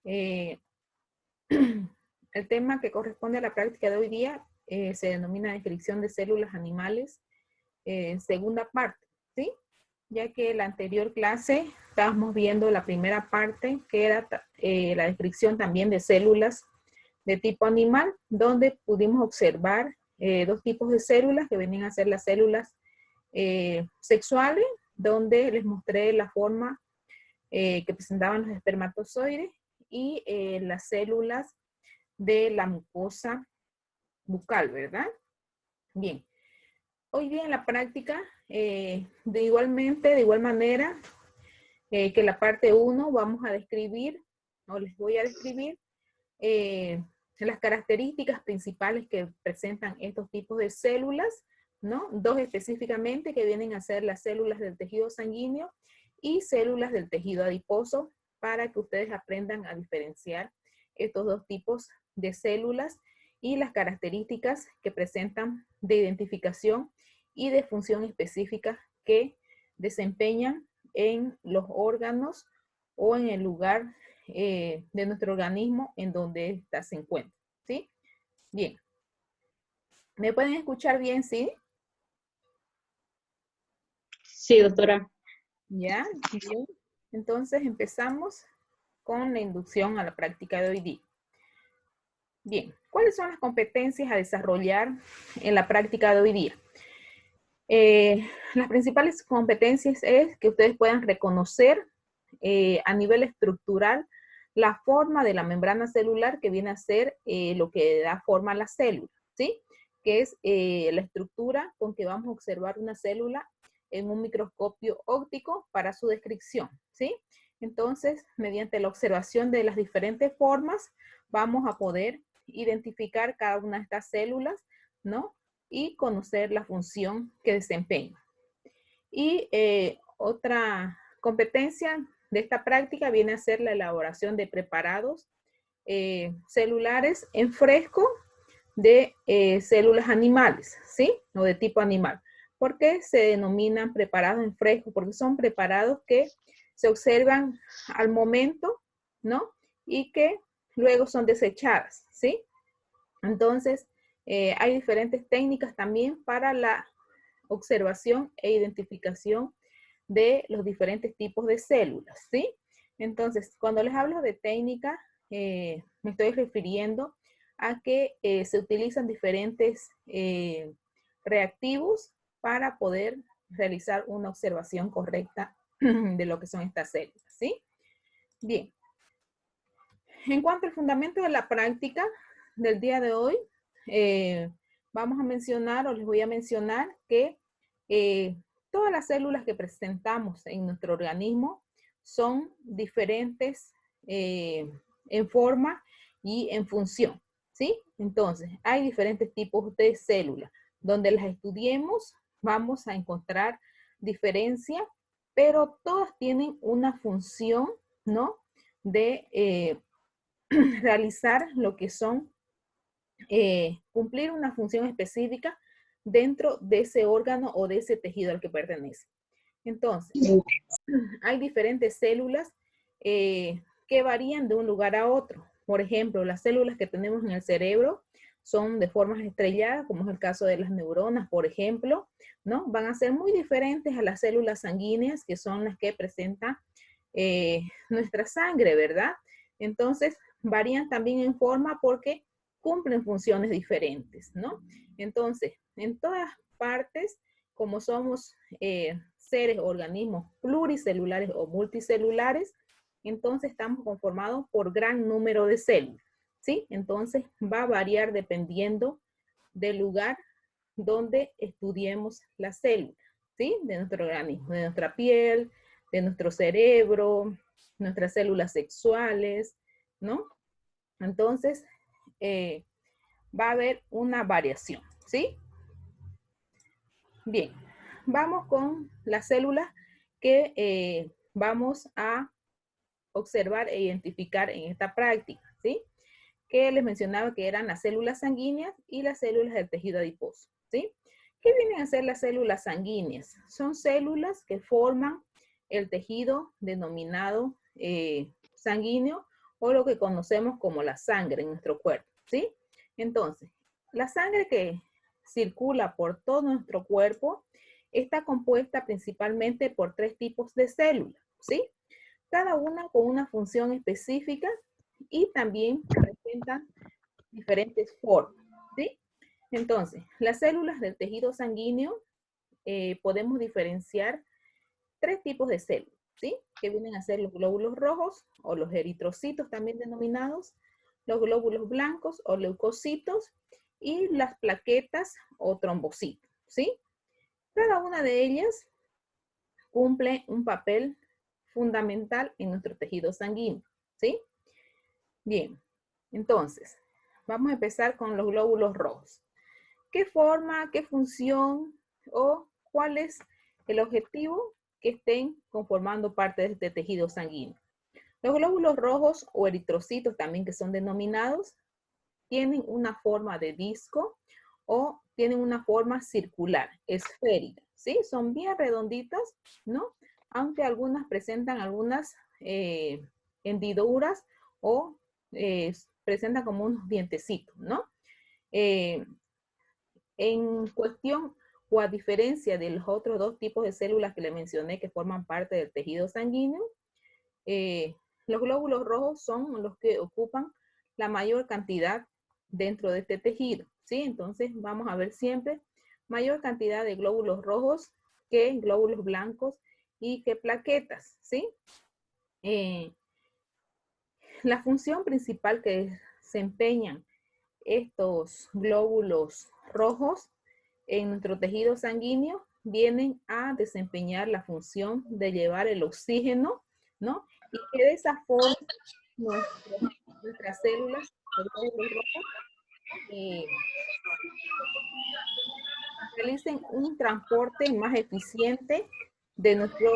Eh, el tema que corresponde a la práctica de hoy día se denomina descripción de células animales, segunda parte, ¿sí? Ya que en la anterior clase estábamos viendo la primera parte, que era la descripción también de células de tipo animal, donde pudimos observar dos tipos de células que venían a ser las células sexuales, donde les mostré la forma que presentaban los espermatozoides, y las células de la mucosa bucal, ¿verdad? Bien. Hoy día en la práctica, de igual manera que la parte 1, vamos a describir, o les voy a describir, las características principales que presentan estos tipos de células, ¿no? Dos específicamente, que vienen a ser las células del tejido sanguíneo y células del tejido adiposo, para que ustedes aprendan a diferenciar estos dos tipos de células y las características que presentan de identificación y de función específica que desempeñan en los órganos o en el lugar de nuestro organismo en donde ésta se encuentra, ¿sí? Bien. ¿Me pueden escuchar bien, sí? Sí, doctora. Ya, bien. Entonces empezamos con la inducción a la práctica de hoy día. Bien, ¿cuáles son las competencias a desarrollar en la práctica de hoy día? Las principales competencias es que ustedes puedan reconocer a nivel estructural la forma de la membrana celular, que viene a ser lo que da forma a la célula, ¿sí? Que es la estructura con que vamos a observar una célula en un microscopio óptico para su descripción, ¿sí? Entonces, mediante la observación de las diferentes formas, vamos a poder identificar cada una de estas células, ¿no? Y conocer la función que desempeña. Y otra competencia de esta práctica viene a ser la elaboración de preparados celulares en fresco de células animales, ¿sí? O de tipo animal. ¿Por qué se denominan preparados en fresco? Porque son preparados que se observan al momento, ¿no? Y que luego son desechadas, ¿sí? Entonces, hay diferentes técnicas también para la observación e identificación de los diferentes tipos de células, ¿sí? Entonces, cuando les hablo de técnica, me estoy refiriendo a que se utilizan diferentes reactivos para poder realizar una observación correcta de lo que son estas células, ¿sí? Bien. En cuanto al fundamento de la práctica del día de hoy, vamos a mencionar, o les voy a mencionar, que todas las células que presentamos en nuestro organismo son diferentes en forma y en función, ¿sí? Entonces, hay diferentes tipos de células. Donde las estudiemos, vamos a encontrar diferencia, pero todas tienen una función, ¿no? De realizar lo que son cumplir una función específica dentro de ese órgano o de ese tejido al que pertenece. Entonces, hay diferentes células que varían de un lugar a otro. Por ejemplo, las células que tenemos en el cerebro son de formas estrelladas, como es el caso de las neuronas, por ejemplo, ¿no? Van a ser muy diferentes a las células sanguíneas, que son las que presentan nuestra sangre, ¿verdad? Entonces, varían también en forma porque cumplen funciones diferentes, ¿no? Entonces, en todas partes, como somos seres, organismos pluricelulares o multicelulares, entonces estamos conformados por gran número de células, ¿sí? Entonces va a variar dependiendo del lugar donde estudiemos las células, ¿sí? De nuestro organismo, de nuestra piel, de nuestro cerebro, nuestras células sexuales, ¿no? Entonces, va a haber una variación, ¿sí? Bien, vamos con las células que vamos a observar e identificar en esta práctica, ¿sí? Que les mencionaba que eran las células sanguíneas y las células del tejido adiposo, ¿sí? ¿Qué vienen a ser las células sanguíneas? Son células que forman el tejido denominado sanguíneo o lo que conocemos como la sangre en nuestro cuerpo, ¿sí? Entonces, la sangre que circula por todo nuestro cuerpo está compuesta principalmente por 3 tipos de células, ¿sí? Cada una con una función específica y también presentan diferentes formas, ¿sí? Entonces, las células del tejido sanguíneo podemos diferenciar 3 tipos de células, ¿sí? Que vienen a ser los glóbulos rojos o los eritrocitos también denominados, los glóbulos blancos o leucocitos y las plaquetas o trombocitos, ¿sí? Cada una de ellas cumple un papel fundamental en nuestro tejido sanguíneo, ¿sí? Bien, entonces, vamos a empezar con los glóbulos rojos. ¿Qué forma, qué función o cuál es el objetivo que estén conformando parte de este tejido sanguíneo? Los glóbulos rojos o eritrocitos también que son denominados tienen una forma de disco o tienen una forma circular, esférica, ¿sí? Son bien redonditas, ¿no? Aunque algunas presentan algunas hendiduras o presentan como unos dientecitos, ¿no? En cuestión o a diferencia de los otros 2 tipos de células que le mencioné que forman parte del tejido sanguíneo, los glóbulos rojos son los que ocupan la mayor cantidad dentro de este tejido, ¿sí? Entonces vamos a ver siempre mayor cantidad de glóbulos rojos que glóbulos blancos y que plaquetas, ¿sí? La función principal que desempeñan estos glóbulos rojos en nuestro tejido sanguíneo vienen a desempeñar la función de llevar el oxígeno, ¿no? Y que de esa forma nuestras células, los glóbulos rojos, realicen un transporte más eficiente de nuestro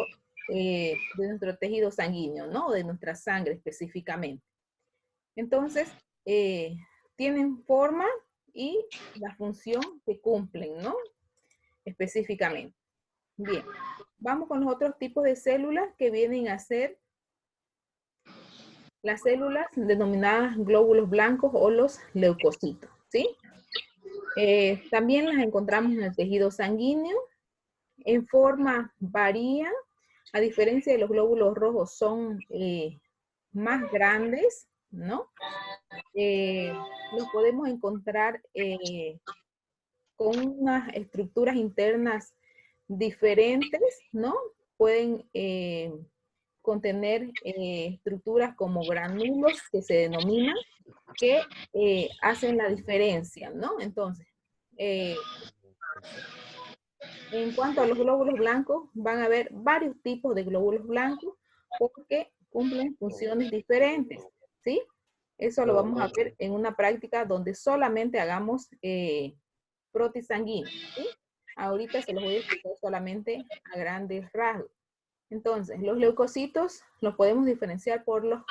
tejido sanguíneo, ¿no? De nuestra sangre específicamente. Entonces, tienen forma y la función que cumplen, ¿no? Específicamente. Bien, vamos con los otros tipos de células que vienen a ser las células denominadas glóbulos blancos o los leucocitos, ¿sí? También las encontramos en el tejido sanguíneo. En forma varía, a diferencia de los glóbulos rojos, son más grandes, ¿no? Los podemos encontrar con unas estructuras internas diferentes, ¿no? Pueden contener estructuras como granulos que se denominan, que hacen la diferencia, ¿no? Entonces, en cuanto a los glóbulos blancos, van a haber varios tipos de glóbulos blancos porque cumplen funciones diferentes, ¿sí? Eso lo vamos a ver en una práctica donde solamente hagamos prótesis sanguínea, ¿sí? Ahorita se los voy a explicar solamente a grandes rasgos. Entonces, los leucocitos los podemos diferenciar por los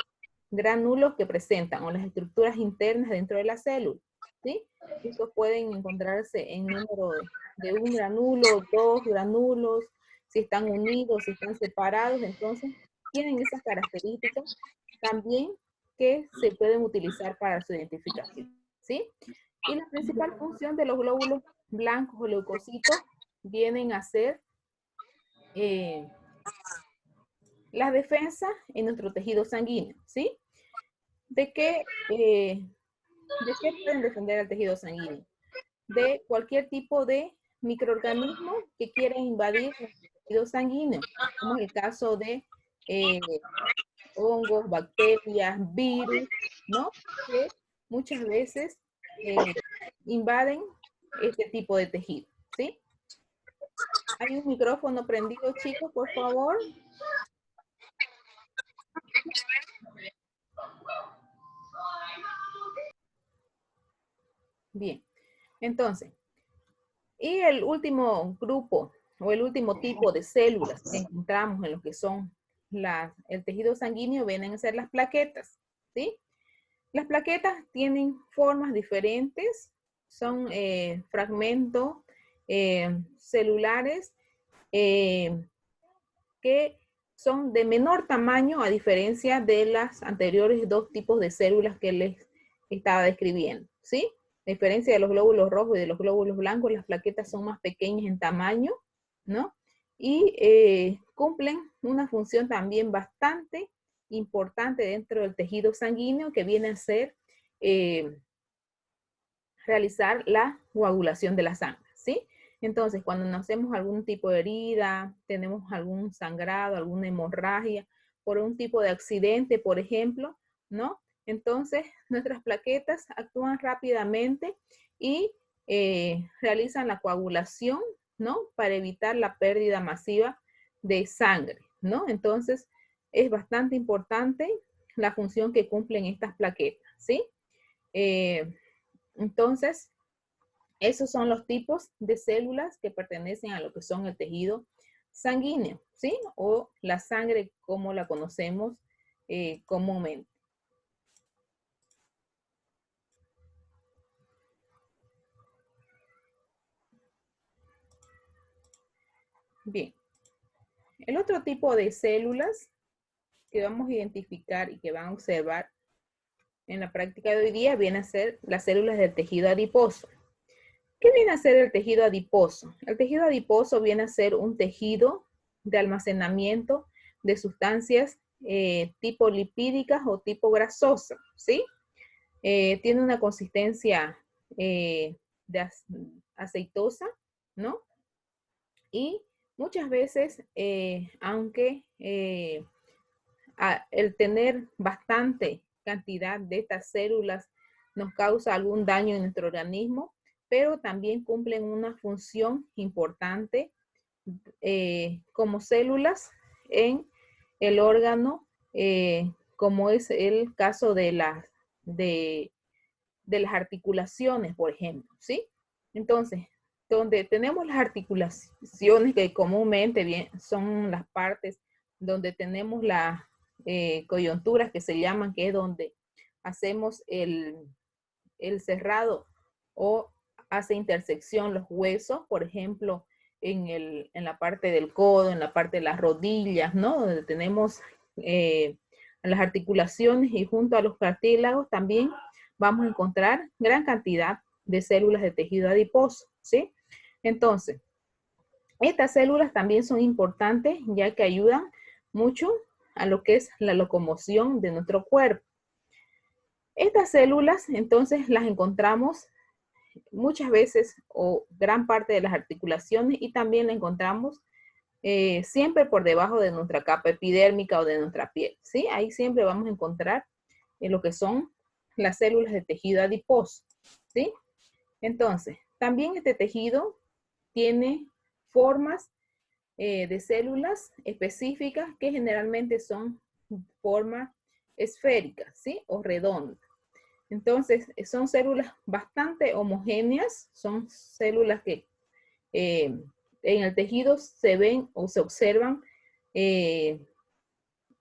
granulos que presentan o las estructuras internas dentro de la célula, ¿sí? Estos pueden encontrarse en número de un granulo, 2 granulos, si están unidos, si están separados, entonces tienen esas características también que se pueden utilizar para su identificación, ¿sí? Y la principal función de los glóbulos blancos o leucocitos vienen a ser la defensa en nuestro tejido sanguíneo, ¿sí? ¿De qué pueden defender al tejido sanguíneo? De cualquier tipo de microorganismo que quiera invadir el tejido sanguíneo, como es el caso de hongos, bacterias, virus, ¿no? Que muchas veces invaden este tipo de tejido, ¿sí? Hay un micrófono prendido, chicos, por favor. Bien, entonces, y el último grupo o el último tipo de células que encontramos en lo que son el tejido sanguíneo vienen a ser las plaquetas, ¿sí? Las plaquetas tienen formas diferentes, son fragmentos celulares que son de menor tamaño a diferencia de las anteriores dos tipos de células que les estaba describiendo, ¿sí? A diferencia de los glóbulos rojos y de los glóbulos blancos, las plaquetas son más pequeñas en tamaño, ¿no? Y cumplen una función también bastante importante dentro del tejido sanguíneo, que viene a ser realizar la coagulación de la sangre, ¿sí? Entonces, cuando nos hacemos algún tipo de herida, tenemos algún sangrado, alguna hemorragia, por un tipo de accidente, por ejemplo, ¿no? Entonces, nuestras plaquetas actúan rápidamente y realizan la coagulación, ¿no? Para evitar la pérdida masiva de sangre, ¿no? Entonces, es bastante importante la función que cumplen estas plaquetas, ¿sí? Entonces, esos son los tipos de células que pertenecen a lo que son el tejido sanguíneo, ¿sí? O la sangre como la conocemos comúnmente. Bien, el otro tipo de células que vamos a identificar y que van a observar en la práctica de hoy día viene a ser las células del tejido adiposo. ¿Qué viene a ser el tejido adiposo? El tejido adiposo viene a ser un tejido de almacenamiento de sustancias tipo lipídicas o tipo grasosa, ¿sí? Tiene una consistencia aceitosa, ¿no? Y muchas veces, aunque el tener bastante cantidad de estas células nos causa algún daño en nuestro organismo, pero también cumplen una función importante como células en el órgano, como es el caso de las articulaciones, por ejemplo, ¿sí? Entonces, donde tenemos las articulaciones que comúnmente son las partes donde tenemos las coyunturas que se llaman, que es donde hacemos el cerrado o hace intersección los huesos, por ejemplo, en la parte del codo, en la parte de las rodillas, ¿no? Donde tenemos las articulaciones, y junto a los cartílagos también vamos a encontrar gran cantidad de células de tejido adiposo, ¿sí? Entonces, estas células también son importantes, ya que ayudan mucho a lo que es la locomoción de nuestro cuerpo. Estas células, entonces, las encontramos muchas veces o gran parte de las articulaciones, y también la encontramos siempre por debajo de nuestra capa epidérmica o de nuestra piel, ¿sí? Ahí siempre vamos a encontrar lo que son las células de tejido adiposo, ¿sí? Entonces, también este tejido tiene formas de células específicas que generalmente son formas esféricas, ¿sí? O redondas. Entonces, son células bastante homogéneas, son células que en el tejido se ven o se observan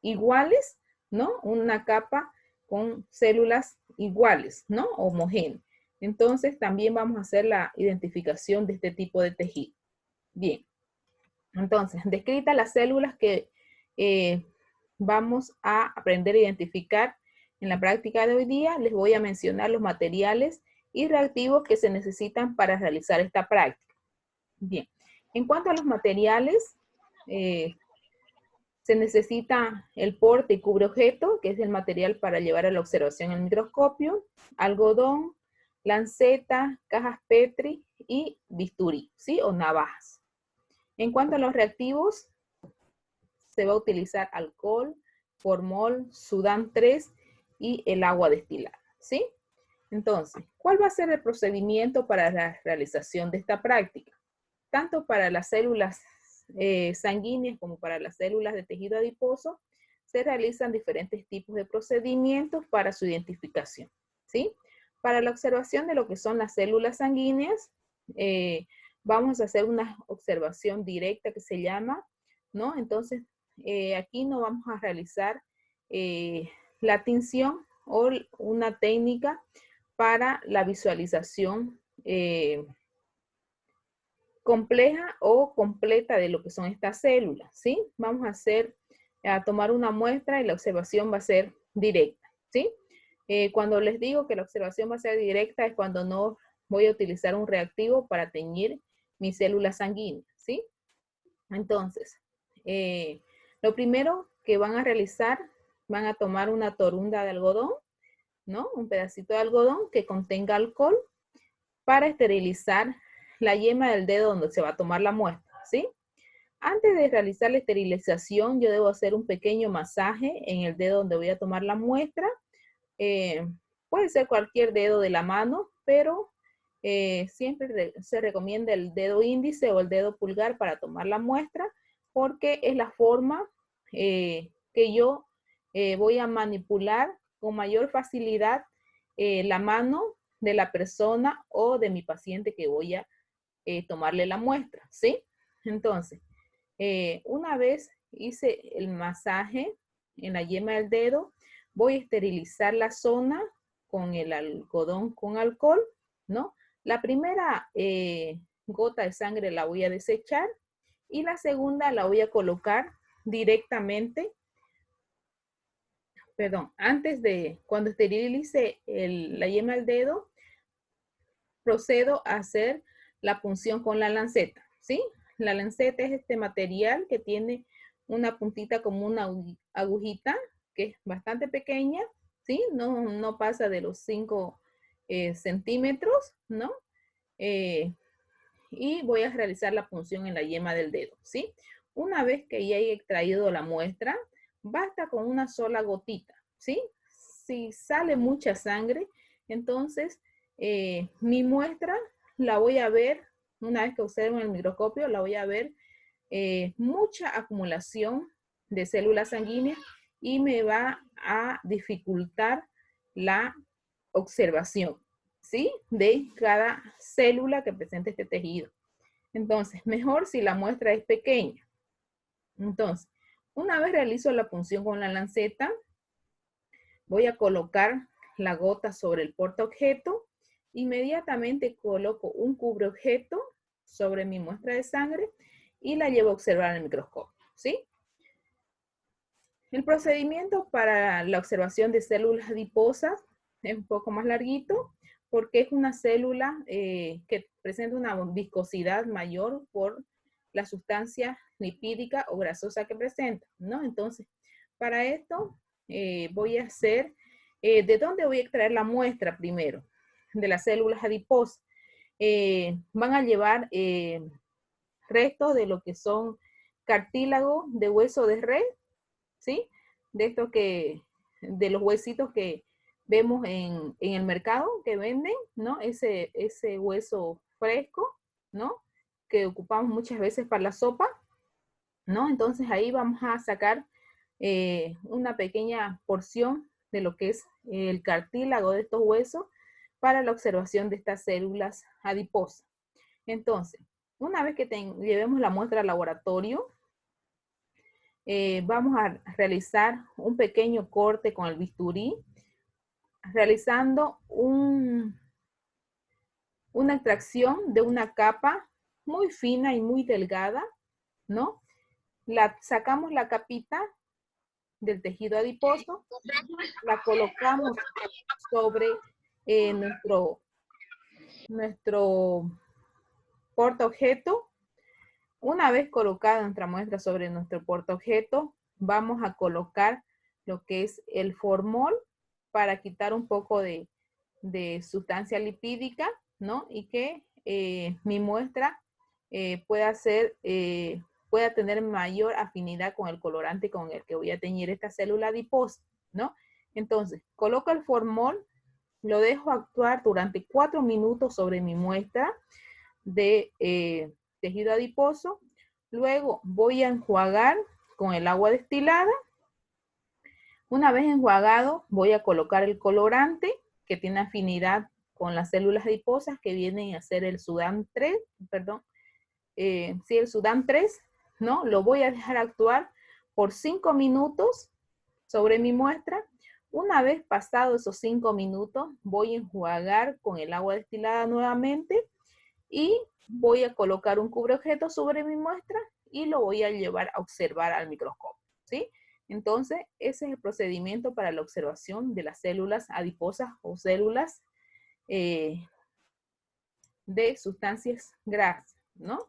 iguales, ¿no? Una capa con células iguales, ¿no? Homogéneas. Entonces, también vamos a hacer la identificación de este tipo de tejido. Bien. Entonces, descritas las células que vamos a aprender a identificar en la práctica de hoy día, les voy a mencionar los materiales y reactivos que se necesitan para realizar esta práctica. Bien, en cuanto a los materiales, se necesita el porte y cubre objeto, que es el material para llevar a la observación en el microscopio, algodón, lanceta, cajas Petri y bisturí, ¿sí? O navajas. En cuanto a los reactivos, se va a utilizar alcohol, formol, Sudán 3 y el agua destilada, ¿sí? Entonces, ¿cuál va a ser el procedimiento para la realización de esta práctica? Tanto para las células sanguíneas como para las células de tejido adiposo, se realizan diferentes tipos de procedimientos para su identificación, ¿sí? Para la observación de lo que son las células sanguíneas, vamos a hacer una observación directa que se llama, ¿no? Entonces, aquí no vamos a realizar la tinción o una técnica para la visualización compleja o completa de lo que son estas células, ¿sí? Vamos a hacer a tomar una muestra y la observación va a ser directa, ¿sí? Cuando les digo que la observación va a ser directa es cuando no voy a utilizar un reactivo para teñir mis células sanguíneas, ¿sí? Entonces, lo primero que van a realizar, van a tomar una torunda de algodón, ¿no? Un pedacito de algodón que contenga alcohol para esterilizar la yema del dedo donde se va a tomar la muestra, ¿sí? Antes de realizar la esterilización, yo debo hacer un pequeño masaje en el dedo donde voy a tomar la muestra. Puede ser cualquier dedo de la mano, pero siempre se recomienda el dedo índice o el dedo pulgar para tomar la muestra, porque es la forma que yo voy a manipular con mayor facilidad la mano de la persona o de mi paciente que voy a tomarle la muestra, ¿sí? Entonces, una vez hice el masaje en la yema del dedo, voy a esterilizar la zona con el algodón con alcohol, ¿no? La primera gota de sangre la voy a desechar y la segunda la voy a colocar directamente, perdón, antes de, cuando esterilice la yema del dedo, procedo a hacer la punción con la lanceta, ¿sí? La lanceta es este material que tiene una puntita como una agujita, que es bastante pequeña, ¿sí? No pasa de los 5 centímetros, ¿no? Y voy a realizar la punción en la yema del dedo, ¿sí? Una vez que ya he extraído la muestra, basta con una sola gotita, ¿sí? Si sale mucha sangre, entonces mi muestra la voy a ver, una vez que observo en el microscopio, la voy a ver mucha acumulación de células sanguíneas y me va a dificultar la observación, ¿sí? De cada célula que presenta este tejido. Entonces, mejor si la muestra es pequeña. Entonces, una vez realizo la punción con la lanceta, voy a colocar la gota sobre el portaobjeto. Inmediatamente coloco un cubreobjeto sobre mi muestra de sangre y la llevo a observar en el microscopio, ¿sí? El procedimiento para la observación de células adiposas es un poco más larguito porque es una célula que presenta una viscosidad mayor por la sustancia lipídica o grasosa que presenta, ¿no? Entonces, para esto voy a hacer, ¿de dónde voy a extraer la muestra primero? De las células adiposas. Van a llevar restos de lo que son cartílago de hueso de res, ¿sí? De estos de los huesitos que vemos en el mercado que venden, ¿no? Ese hueso fresco, ¿no? Que ocupamos muchas veces para la sopa, ¿no? Entonces ahí vamos a sacar una pequeña porción de lo que es el cartílago de estos huesos para la observación de estas células adiposas. Entonces, una vez que llevemos la muestra al laboratorio, vamos a realizar un pequeño corte con el bisturí, realizando una extracción de una capa muy fina y muy delgada, ¿no? Sacamos la capita del tejido adiposo, la colocamos sobre nuestro portaobjeto. Una vez colocada nuestra muestra sobre nuestro portaobjeto, vamos a colocar lo que es el formol para quitar un poco de sustancia lipídica, ¿no? Y que mi muestra pueda tener mayor afinidad con el colorante con el que voy a teñir esta célula adiposa, ¿no? Entonces, coloco el formol, lo dejo actuar durante 4 minutos sobre mi muestra de tejido adiposo. Luego voy a enjuagar con el agua destilada. Una vez enjuagado, voy a colocar el colorante que tiene afinidad con las células adiposas que vienen a ser el Sudan 3, perdón, el Sudan 3, ¿no? Lo voy a dejar actuar por 5 minutos sobre mi muestra. Una vez pasados esos 5 minutos, voy a enjuagar con el agua destilada nuevamente y voy a colocar un cubreobjeto sobre mi muestra y lo voy a llevar a observar al microscopio, ¿sí? Entonces, ese es el procedimiento para la observación de las células adiposas o células de sustancias grasas, ¿no?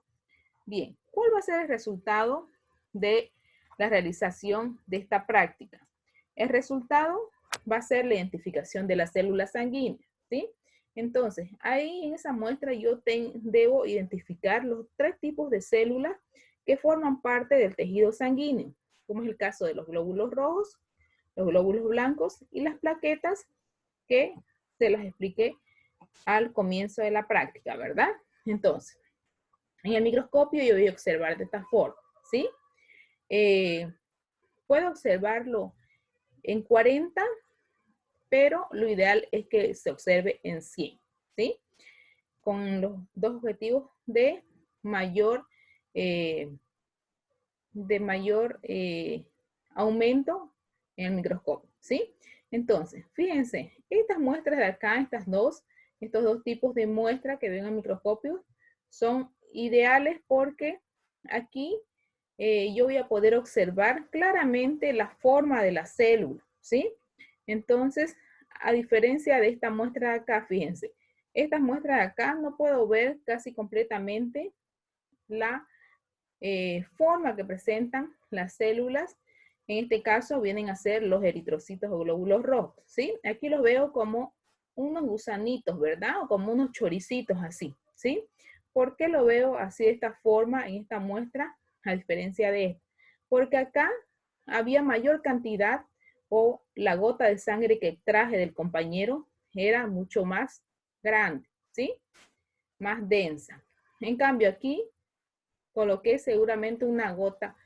Bien, ¿cuál va a ser el resultado de la realización de esta práctica? El resultado va a ser la identificación de las células sanguíneas, ¿sí? Entonces, ahí en esa muestra yo debo identificar los 3 tipos de células que forman parte del tejido sanguíneo, como es el caso de los glóbulos rojos, los glóbulos blancos y las plaquetas que se las expliqué al comienzo de la práctica, ¿verdad? Entonces, en el microscopio yo voy a observar de esta forma, ¿sí? Puedo observarlo en 40, pero lo ideal es que se observe en 100, ¿sí? Con los 2 objetivos de mayor aumento en el microscopio, ¿sí? Entonces, fíjense, estas muestras de acá, estos dos tipos de muestras que ven en el microscopio son ideales porque aquí yo voy a poder observar claramente la forma de la célula, ¿sí? Entonces, a diferencia de esta muestra de acá, fíjense, estas muestras de acá no puedo ver casi completamente la forma que presentan las células. En este caso vienen a ser los eritrocitos o glóbulos rojos, ¿sí? Aquí los veo como unos gusanitos, ¿verdad? O como unos choricitos así, ¿sí? ¿Por qué lo veo así de esta forma en esta muestra a diferencia de esta? Porque acá había mayor cantidad o la gota de sangre que traje del compañero era mucho más grande, ¿sí? Más densa. En cambio aquí coloqué seguramente una gota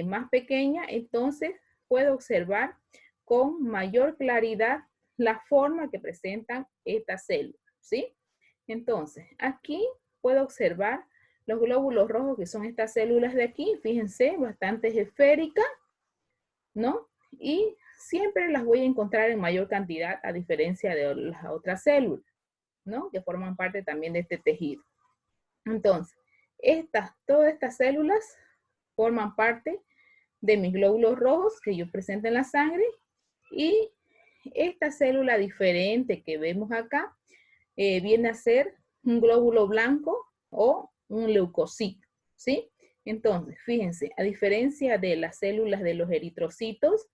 más pequeña, entonces puedo observar con mayor claridad la forma que presentan estas células, ¿sí? Entonces, aquí puedo observar los glóbulos rojos, que son estas células de aquí, fíjense, bastante esféricas, ¿no? Y siempre las voy a encontrar en mayor cantidad a diferencia de las otras células, ¿no? Que forman parte también de este tejido. Entonces, todas estas células forman parte de mis glóbulos rojos que yo presento en la sangre, y esta célula diferente que vemos acá viene a ser un glóbulo blanco o un leucocito, ¿sí? Entonces, fíjense, a diferencia de las células de los eritrocitos,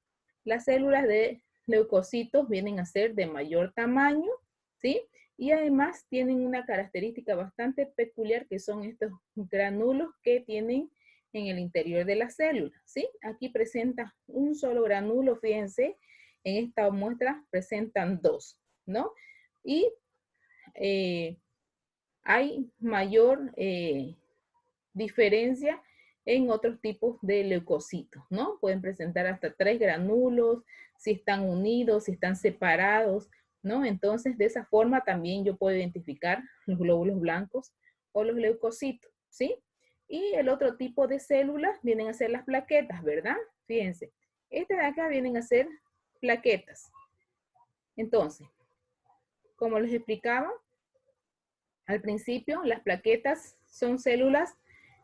las células de leucocitos vienen a ser de mayor tamaño, ¿sí? Y además tienen una característica bastante peculiar, que son estos granulos que tienen en el interior de la célula, ¿sí? Aquí presenta un solo granulo, fíjense, en esta muestra presentan 2, ¿no? Y hay mayor diferencia en otros tipos de leucocitos, ¿no? Pueden presentar hasta 3 granulos, si están unidos, si están separados, ¿no? Entonces, de esa forma también yo puedo identificar los glóbulos blancos o los leucocitos, ¿sí? Y el otro tipo de células vienen a ser las plaquetas, ¿verdad? Fíjense, estas de acá vienen a ser plaquetas. Entonces, como les explicaba al principio, las plaquetas son células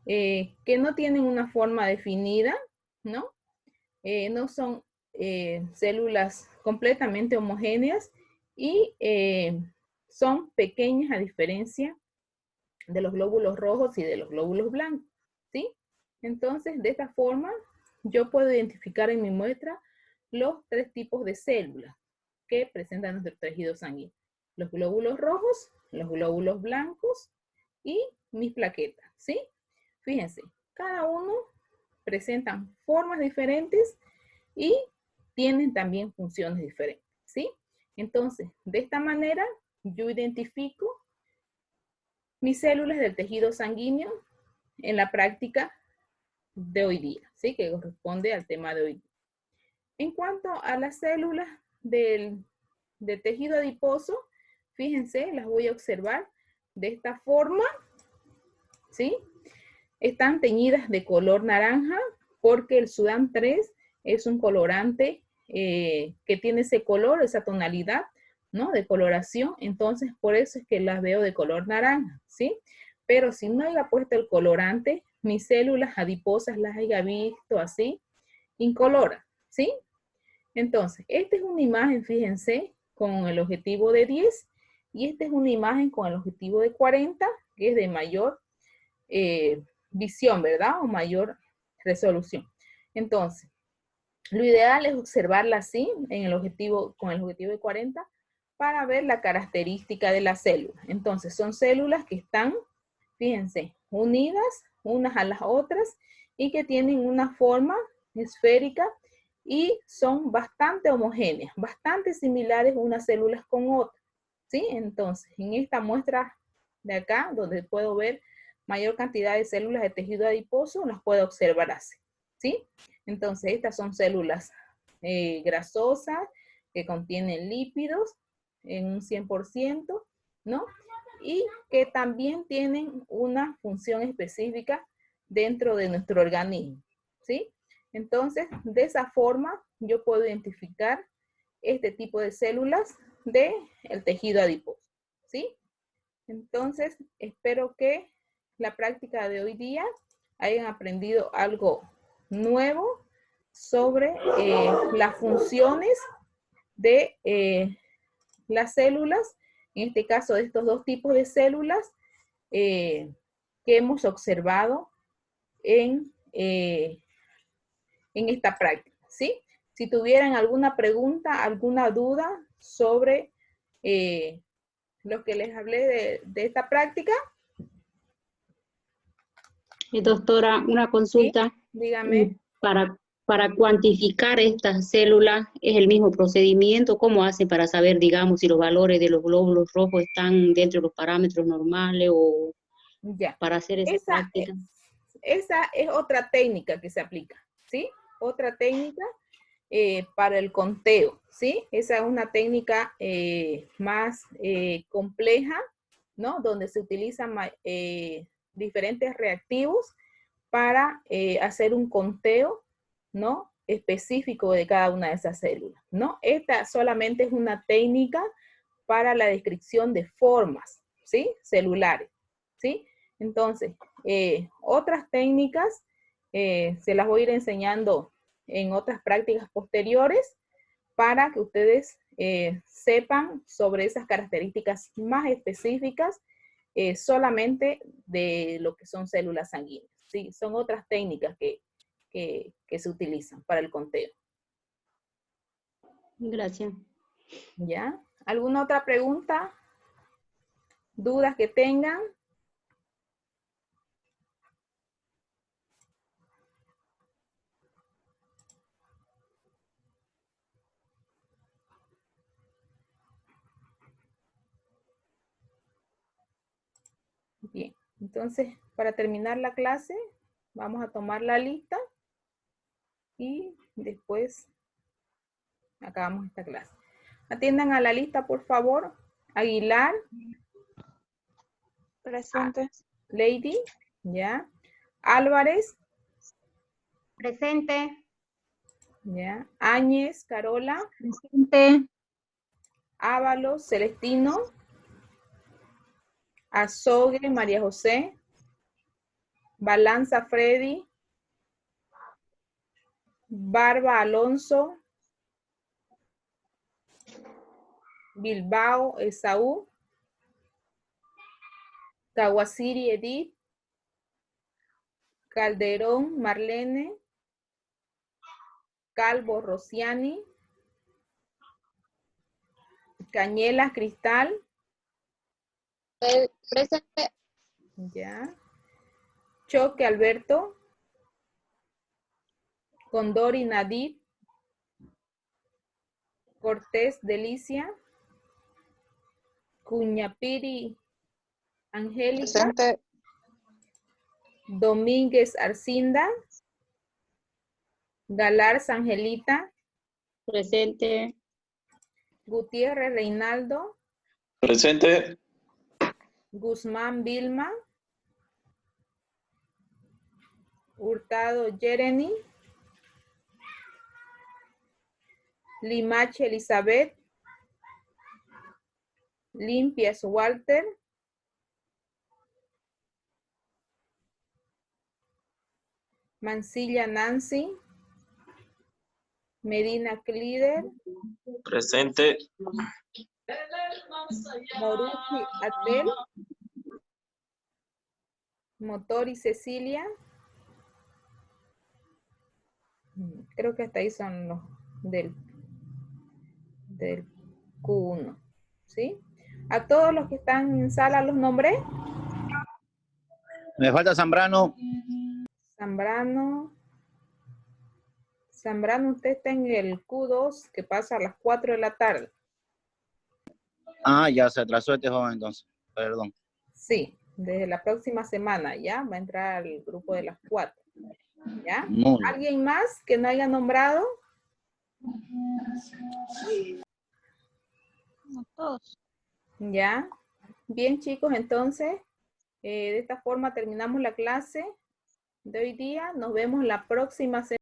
que no tienen una forma definida, ¿no? No son células completamente homogéneas y son pequeñas a diferencia de los glóbulos rojos y de los glóbulos blancos, ¿sí? Entonces, de esta forma, yo puedo identificar en mi muestra los 3 tipos de células que presentan nuestro tejido sanguíneo. Los glóbulos rojos, los glóbulos blancos y mis plaquetas, ¿sí? Fíjense, cada uno presentan formas diferentes y tienen también funciones diferentes, ¿sí? Entonces, de esta manera, yo identifico mis células del tejido sanguíneo en la práctica de hoy día, ¿sí? Que corresponde al tema de hoy día. En cuanto a las células del tejido adiposo, fíjense, las voy a observar de esta forma, ¿sí? Están teñidas de color naranja porque el Sudán 3 es un colorante que tiene ese color, esa tonalidad, ¿no? De coloración, entonces por eso es que las veo de color naranja, ¿sí? Pero si no haya puesto el colorante, mis células adiposas las haya visto así, incoloras, ¿sí? Entonces, esta es una imagen, fíjense, con el objetivo de 10 y esta es una imagen con el objetivo de 40, que es de mayor visión, ¿verdad? O mayor resolución. Entonces, lo ideal es observarla así, en el objetivo, con el objetivo de 40, para ver la característica de la célula. Entonces, son células que están, fíjense, unidas unas a las otras y que tienen una forma esférica y son bastante homogéneas, bastante similares unas células con otras, ¿sí? Entonces, en esta muestra de acá, donde puedo ver mayor cantidad de células de tejido adiposo, las puedo observar así, ¿sí? Entonces, estas son células grasosas que contienen lípidos en un 100%, ¿no? Y que también tienen una función específica dentro de nuestro organismo, ¿sí? Entonces, de esa forma, yo puedo identificar este tipo de células del tejido adiposo, ¿sí? Entonces, espero que la práctica de hoy día hayan aprendido algo nuevo sobre las funciones de las células, en este caso de estos dos tipos de células que hemos observado en esta práctica, ¿sí? Si tuvieran alguna pregunta, alguna duda sobre lo que les hablé de esta práctica. Doctora, una consulta. ¿Sí? Dígame. Para cuantificar estas células, ¿es el mismo procedimiento? ¿Cómo hacen para saber, digamos, si los valores de los glóbulos rojos están dentro de los parámetros normales o ya. para hacer esa práctica? Esa es otra técnica que se aplica, ¿sí? Otra técnica para el conteo, ¿sí? Esa es una técnica más compleja, ¿no? Donde se utilizan diferentes reactivos para hacer un conteo, ¿no? Específico de cada una de esas células, ¿no? Esta solamente es una técnica para la descripción de formas, ¿sí? Celulares, ¿sí? Entonces, otras técnicas se las voy a ir enseñando en otras prácticas posteriores para que ustedes sepan sobre esas características más específicas solamente de lo que son células sanguíneas. Sí, son otras técnicas que se utilizan para el conteo. Gracias. ¿Ya? ¿Alguna otra pregunta? ¿Dudas que tengan? Bien, entonces para terminar la clase vamos a tomar la lista y después acabamos esta clase. Atiendan a la lista, por favor. Aguilar. Presente. Lady, ¿ya? Álvarez, Presente. ¿ya? Áñez, Carola. Presente. Ábalos, Celestino. Azogue, María José. Balanza, Freddy. Barba, Alonso. Bilbao, Esaú. Kawasiri, Edith. Calderón, Marlene. Calvo, Rosiani. Cañela, Cristal. Presente. Ya. Choque, Alberto. Condori, Nadir. Cortés, Delicia. Cuñapiri, Angélica. Presente. Domínguez, Arcinda. Galarza, Angelita. Presente. Gutiérrez, Reinaldo. Presente. Guzmán, Vilma. Hurtado, Jeremy. Limache, Elizabeth. Limpias, Walter. Mancilla, Nancy. Medina Clider. Presente. Moruchi Atel. Motori Cecilia. Creo que hasta ahí son los del Q1. ¿Sí? A todos los que están en sala los nombré. Me falta Zambrano. Zambrano, usted está en el Q2 que pasa a las 4 de la tarde. Ah, ya se atrasó este joven entonces. Perdón. Sí, desde la próxima semana ya va a entrar al grupo de las 4. ¿Ya? Muy bien. ¿Alguien más que no haya nombrado? No todos. ¿Ya? Bien, chicos, entonces, de esta forma terminamos la clase de hoy día. Nos vemos la próxima semana.